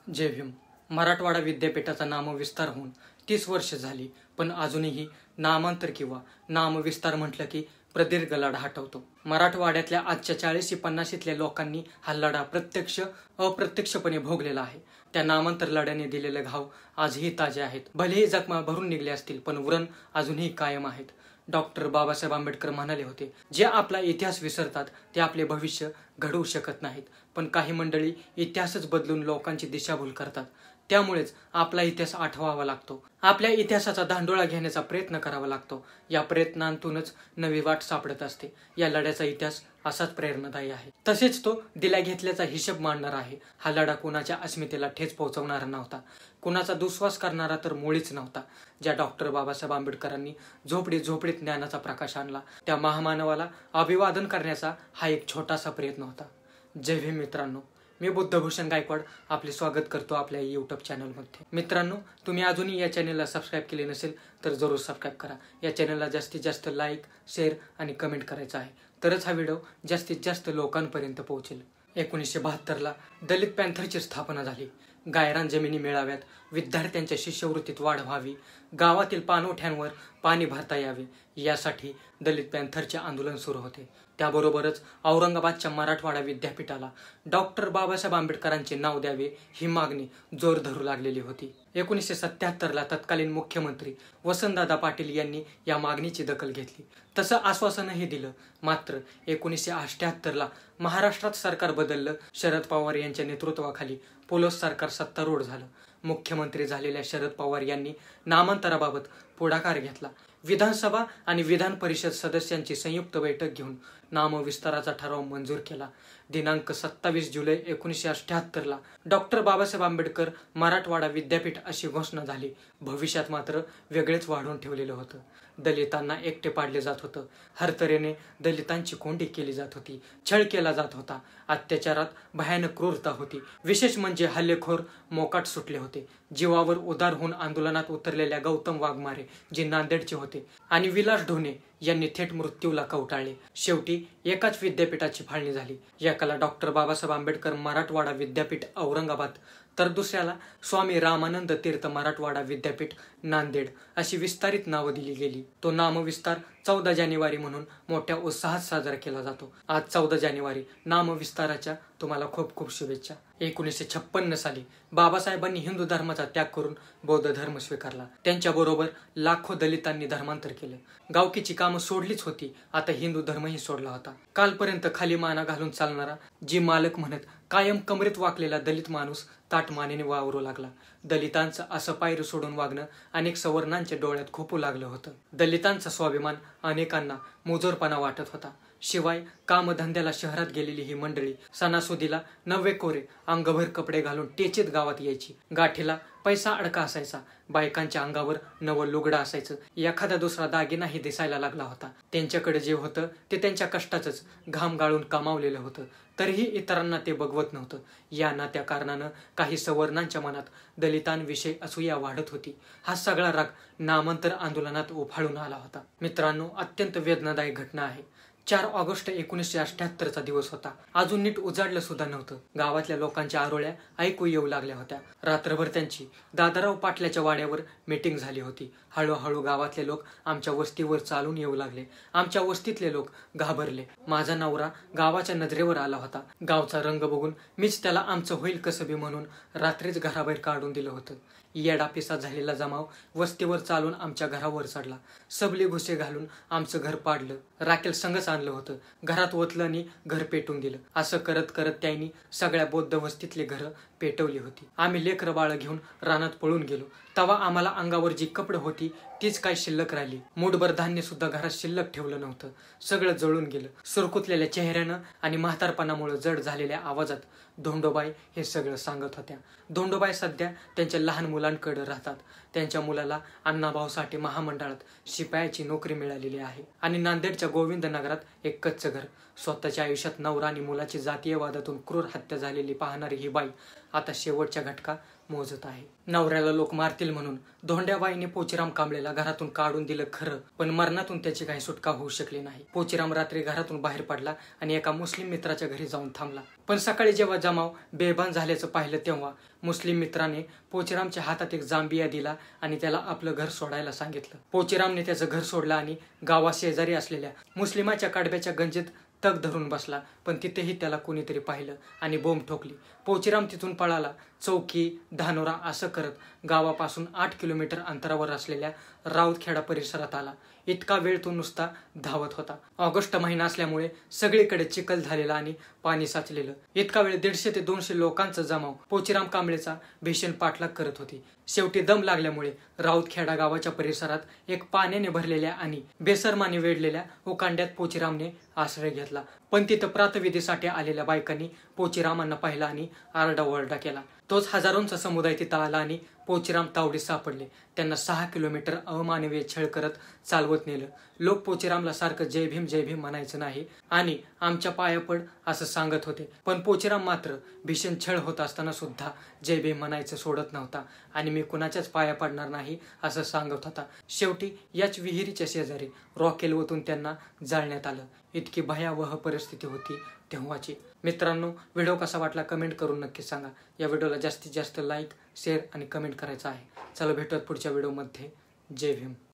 जय भीम. मराठवाडा विद्यापीठाचा नामविस्तार होऊन 30 वर्ष झाली, पण अजूनही नामांतर किंवा नामविस्तार म्हटलं की प्रदीर्घ लढा हटवतो. मराठवाड्यातल्या आजच्या 40-50तल्या लोकांनी हा लढा प्रत्यक्ष अप्रत्यक्षपणे भोगलेला आहे. त्या नामांतर लढ्याने दिलेले घाव आजही ताजे आहेत. भलेही जखमा भरून निघले असतील, पण व्रण अजूनही कायम आहेत. डॉक्टर बाबासाहेब आंबेडकर म्हणाले होते, जे आपला इतिहास विसरतात ते आपले भविष्य घडवू शकत नाहीत. पण काही मंडळी इतिहासच बदलून लोकांची दिशाभूल करतात. त्यामुळेच आपला इतिहास आठवावा लागतो. आपल्या इतिहासाचा धांडोळा घेण्याचा प्रयत्न करावा लागतो. या प्रयत्नांतूनच नवी वाट सापडत असते. या लढ्याचा इतिहास असाच प्रेरणादायी आहे. तसेच तो दिल्या घेतल्याचा हिशेब मांडणारा आहे. हा लढा कुणाच्या अस्मितेला ठेच पोहोचवणारा नव्हता, कुणाचा दुस्वास करणारा तर मुळीच नव्हता. ज्या डॉक्टर बाबासाहेब आंबेडकरांनी झोपडीत ज्ञानाचा प्रकाश आणला, त्या महामानवाला अभिवादन करण्याचा हा एक छोटासा प्रयत्न होता. जय भीम मित्रांनो. मी बुद्धभूषण गायकवाड आपले स्वागत करतो आपल्या यूट्यूब चॅनलमध्ये. मित्रांनो, तुम्ही अजूनही या चॅनलला सबस्क्राईब केले नसेल तर जरूर सबस्क्राईब करा. या चॅनलला जास्तीत जास्त लाईक, शेअर आणि कमेंट करायचा आहे, तरच हा व्हिडिओ जास्तीत जास्त लोकांपर्यंत पोहोचेल. 1972ला दलित पॅन्थरची स्थापना झाली. गायरान जमिनी मिळाव्यात, विद्यार्थ्यांच्या शिष्यवृत्तीत वाढ व्हावी, गावातील पाणवठ्यांवर पाणी भरता यावे, यासाठी दलित पॅन्थरचे आंदोलन सुरू होते. त्याबरोबरच औरंगाबादच्या मराठवाडा विद्यापीठाला डॉक्टर बाबासाहेब आंबेडकरांचे नाव द्यावे ही मागणी जोर धरू लागलेली होती. 1977ला तत्कालीन मुख्यमंत्री वसंतदादा पाटील यांनी या मागणीची दखल घेतली. तसं आश्वासनही दिलं. मात्र 1978ला महाराष्ट्रात सरकार बदललं. शरद पवार यांच्या नेतृत्वाखाली पोलस सरकार सत्तारूढ झालं. मुख्यमंत्री झालेल्या शरद पवार यांनी नामांतराबाबत पुढाकार घेतला. विधानसभा आणि विधान परिषद सदस्यांची संयुक्त बैठक घेऊन नामविस्ताराचा ठराव मंजूर केला. दिनांक 27 जुलै 1978ला डॉक्टर बाबासाहेब आंबेडकर मराठवाडा विद्यापीठ अशी घोषणा झाली. भविष्यात मात्र वेगळेच वाढवून ठेवलेलं होतं. दलितांना एकटे पाडले जात होतं. हरतऱ्हेने दलितांची कोंडी केली जात होती. छळ केला जात होता. अत्याचारात भयानक क्रूरता होती. विशेष म्हणजे हल्लेखोर मोकाट सुटले होते. जीवावर उदार होऊन आंदोलनात उतरलेल्या गौतम वाघमारे, जे नांदेडचे होते, आणि विलास ढोणे यांनी थेट मृत्यूला कवटाळले. शेवटी एकाच विद्यापीठाची फाळणी झाली. एकाला डॉक्टर बाबासाहेब आंबेडकर मराठवाडा विद्यापीठ औरंगाबाद, तर दुसऱ्याला स्वामी रामानंद तीर्थ मराठवाडा विद्यापीठ नांदेड अशी विस्तारित नावं दिली गेली. तो नामविस्तार 14 जानेवारी म्हणून मोठ्या उत्साहात साजरा केला जातो. आज 14 जानेवारी. नामविस्ताराच्या तुम्हाला खूप खूप शुभेच्छा. 1956 साली बाबासाहेबांनी हिंदू धर्माचा त्याग करून बौद्ध धर्म स्वीकारला. त्यांच्याबरोबर लाखो दलितांनी धर्मांतर केलं. गावकीची कामं सोडलीच होती, आता हिंदू धर्मही सोडला होता. कालपर्यंत खाली माना घालून चालणारा, जी मालक म्हणत कायम कमरेत वाकलेला दलित माणूस ताठ मानेने वावरू लागला. दलितांचं असं पायरी सोडून वागणं अनेक सवर्णांच्या डोळ्यात खोपू लागलं होतं. दलितांचा स्वाभिमान अनेकांना मुजोरपणा वाटत होता. शिवाय कामधंद्याला शहरात गेलेली ही मंडळी सणासुदीला नवे कोरे अंगभर कपडे घालून टेचीत गावात यायची. गाठीला पैसा अडका असायचा. बायकांच्या अंगावर नवं लुगडं असायचं. एखादा दुसरा दागिनाही दिसायला लागला होता. त्यांच्याकडे जे होतं ते त्यांच्या कष्टाचंच, घाम गाळून कमावलेलं होतं. तरीही इतरांना ते बघवत नव्हतं. या ना त्या कारणानं काही सवर्णांच्या मनात दलितांविषयी असूया वाढत होती. हा सगळा राग नामांतर आंदोलनात उफाळून आला होता. मित्रांनो, अत्यंत वेदनादायी घटना आहे. 4 ऑगस्ट 1978चा दिवस होता. अजून नीट उजाडलं सुद्धा नव्हतं. गावातल्या लोकांच्या आरोळ्या ऐकू येऊ लागल्या होत्या. रात्रभर त्यांची दादाराव पाटलाच्या वाड्यावर मीटिंग झाली होती. हळूहळू गावातले लोक आमच्या वस्तीवर चालून येऊ लागले. आमच्या वस्तीतले लोक घाबरले. माझा नवरा गावाच्या नजरेवर आला होता. गावचा रंग बघून मीच त्याला आमचं होईल कसं बी म्हणून रात्रीच घराबाहेर काढून दिलं होतं. येडापिसा झालेला जमाव वस्तीवर चालून आमच्या घरावर चढला. सबली घुसे घालून आमचं घर पाडलं. राखेल संगच आणलं होतं. घरात ओतलं आणि घर पेटून दिलं. असं करत करत त्यांनी सगळ्या बौद्ध वस्तीतली घरं पेटवली होती. आम्ही लेकरं बाळ घेऊन रानात पळून गेलो. तेव्हा आम्हाला अंगावर जी कपडे होती तीच काय शिल्लक राहिली. मूठभर धान्य सुद्धा घरात शिल्लक ठेवलं नव्हतं. सगळं जळून गेलं. सुरकुतलेल्या चेहऱ्यानं आणि म्हातारपणामुळे जड झालेल्या आवाजात धोंडोबाई हे सगळं सांगत होत्या. धोंडोबाई सध्या त्यांच्या लहान मुलांकडे राहतात. त्यांच्या मुलाला अण्णाभाऊ साठे महामंडळात शिपायाची नोकरी मिळालेली आहे आणि नांदेडच्या गोविंद नगरात एक कच्चं घर. स्वतःच्या आयुष्यात नवरा आणि मुलाची जातीयवादातून क्रूर हत्या झालेली पाहणारी ही बाई आता शेवटच्या घटका मोजत आहे. नवऱ्याला लोक मारतील म्हणून धोंड्याबाईने पोचीराम कांबळेला घरातून काढून दिलं खरं, पण मरणातून त्याची काही सुटका होऊ शकली नाही. पोचीराम रात्री घरातून बाहेर पडला आणि एका मुस्लिम मित्राच्या घरी जाऊन थांबला. पण सकाळी जेव्हा जमाव बेभान झाल्याचं पाहिलं तेव्हा मुस्लिम मित्राने पोचीरामच्या हातात एक जांबिया दिला आणि त्याला आपलं घर सोडायला सांगितलं. पोचीरामने त्याचं घर सोडलं आणि गावाशेजारी असलेल्या मुस्लिमाच्या कडब्याच्या गंजीत तग धरून बसला, पण तिथेही त्याला कोणीतरी पाहिलं आणि बोंब ठोकली. पोचीराम तिथून पळाला. चौकी, धानोरा असं करत गावापासून 8 किलोमीटर अंतरावर असलेल्या राऊतखेडा परिसरात आला. इतका वेळ तो नुसता धावत होता. ऑगस्ट महिना असल्यामुळे सगळीकडे चिखल झालेला आणि पाणी साचलेलं. इतका वेळ 150 ते 200 लोकांचा जमाव पोचीराम कांबळेचा भीषण पाठलाग करत होती. शेवटी दम लागल्यामुळे राऊतखेडा गावाच्या परिसरात एक पाण्याने भरलेल्या आणि बेसरमाने वेढलेल्या उकांड्यात पोचीरामने आश्रय घेतला. पण तिथं प्रातविधीसाठी आलेल्या बायकांनी पोचीरामांना पाहिला आणि आरडाओरडा केला. तोच हजारोंचा समुदाय तिथं आला आणि पोचीराम तावडीत सापडले. त्यांना 6 किलोमीटर अमानवीय छळ करत चालवत नेलं. लोक पोचीरामला सारखं जय भीम म्हणायचं नाही आणि आमच्या पाया पड असं सांगत होते, पण पोचीराम मात्र भीषण छळ होत असताना सुद्धा जय भीम म्हणायचं सोडत नव्हता आणि मी कुणाच्याच पाया पडणार नाही असं सांगत होता. शेवटी याच विहिरीच्या शेजारी रॉकेल ओतून त्यांना जाळण्यात आलं. इतकी भयावह परिस्थिती होती तेव्हाची. मित्रांनो, व्हिडिओ कसा वाटला कमेंट करून नक्की सांगा. या व्हिडिओला जास्तीत जास्त लाईक, शेअर आणि कमेंट करायचं आहे. चला भेटूयात पुढच्या व्हिडिओमध्ये. जय भीम.